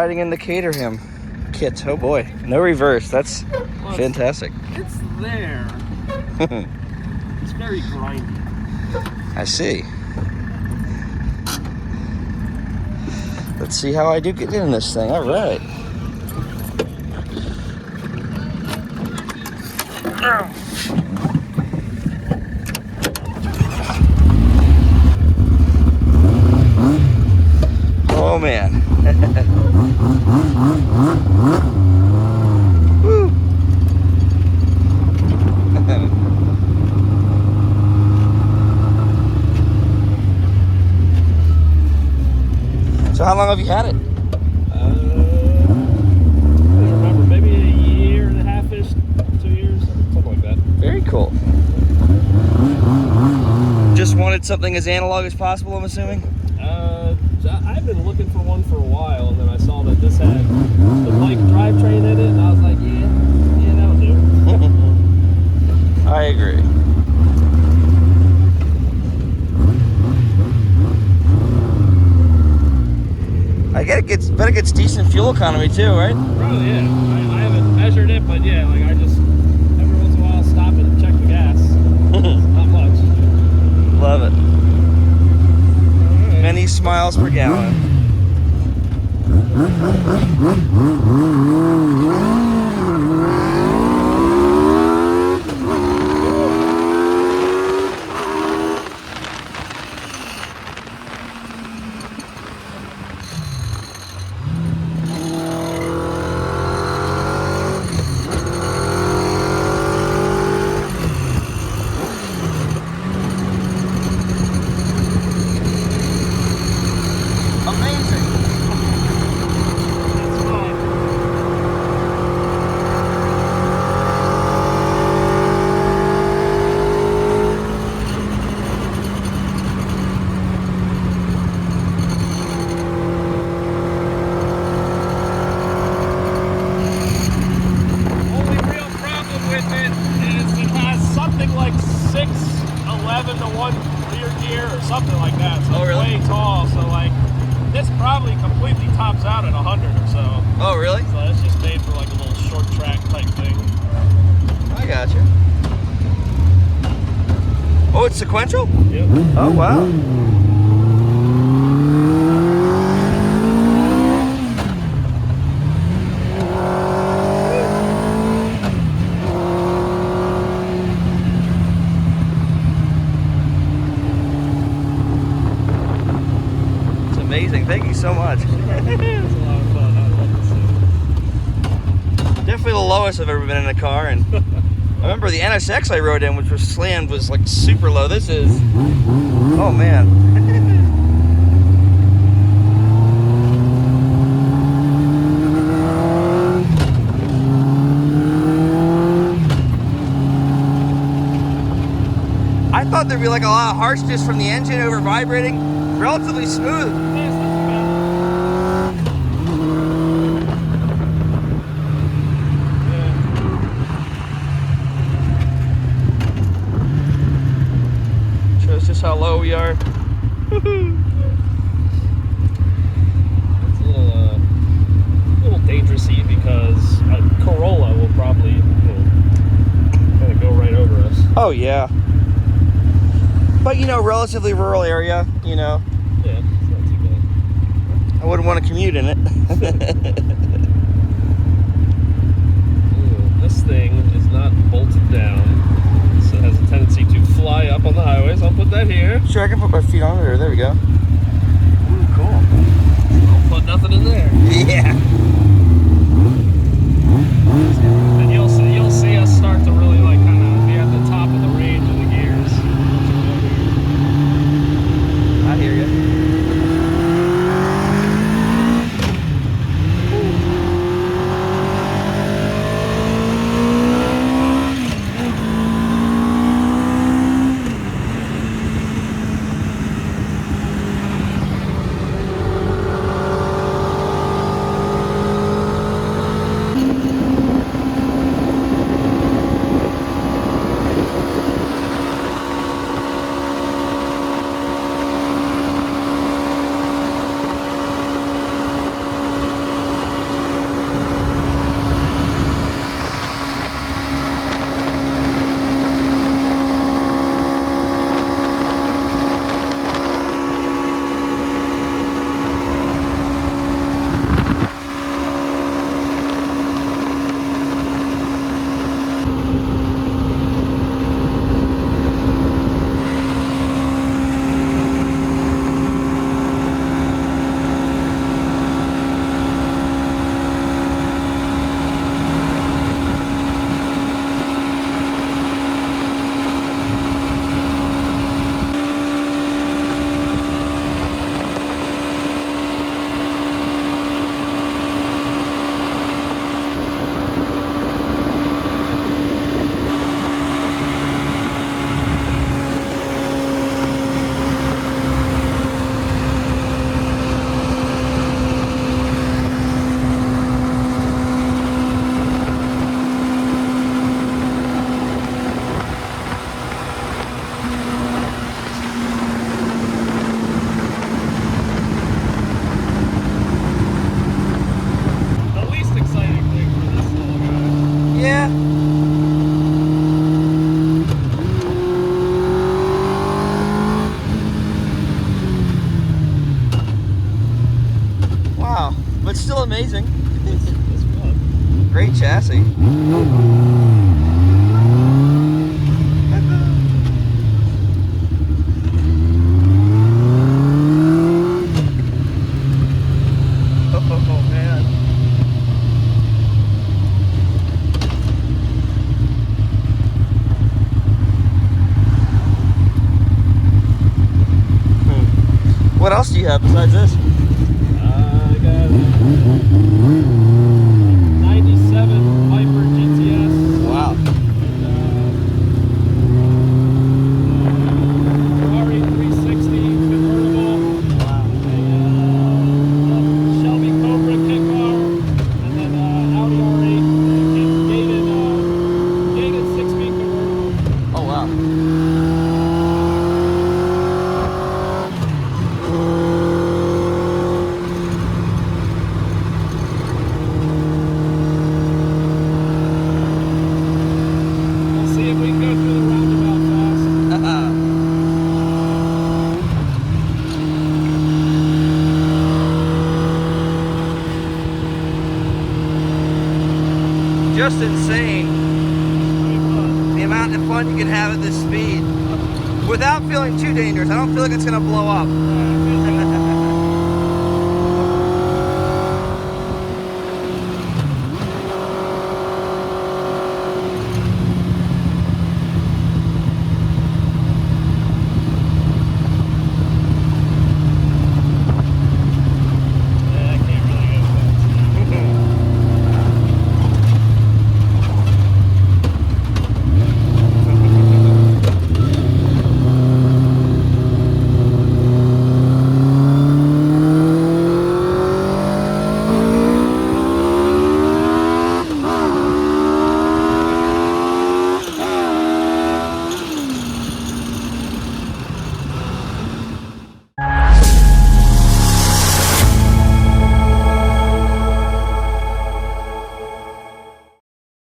riding in the Caterham kit. Oh boy, no reverse. That's fantastic. It's there. It's very grindy. I see. Let's see how I do get in this thing. All right. Oh man. Woo. So how long have you had it? I don't remember, maybe a year and a half-ish, 2 years, something like that. Very cool. Just wanted something as analog as possible, I'm assuming? I've been looking for one for a while, and then I saw that this had the bike drivetrain in it, and I was like, yeah, that'll do. I agree. I bet it gets decent fuel economy too, right? Probably, yeah. I haven't measured it, but yeah, like I just every once in a while stop and check the gas. Not much. Love it. Many smiles per gallon. Something like that. So oh, really? It's way tall. So like this probably completely tops out at 100 or so. Oh, really? So it's just made for like a little short track type thing. I gotcha. Oh, it's sequential? Yep. Oh, wow. Amazing. Thank you so much. It's a lot of fun. I love this thing. Definitely the lowest I've ever been in a car, and I remember the NSX I rode in, which was slammed, was like super low. This is, oh man. I thought there'd be like a lot of harshness from the engine over vibrating. Relatively smooth. Shows just how low we are. It's a little dangerous-y because a Corolla will probably kind of go right over us. Oh yeah. But you know, relatively rural area, you know. Yeah, it's not too bad. I wouldn't want to commute in it. Ooh, this thing is not bolted down, so it has a tendency to fly up on the highways. I'll put that here. Sure, I can put my feet on it. There we go. Ooh, cool. Don't put nothing in there. Yeah. And you'll see us start to really like kind of be at the top of the range of the gears. I hear you. Great chassis. Oh man. What else do you have besides this? I got 97 Viper GTS. Wow. RE360 convertible. Wow. Shelby Cobra kit car. And then Audi R8 gated 6-speed convertible. Oh wow. We'll see if we can go through the roundabout fast. Just insane the amount of fun you can have at this speed without feeling too dangerous. I don't feel like it's gonna blow up.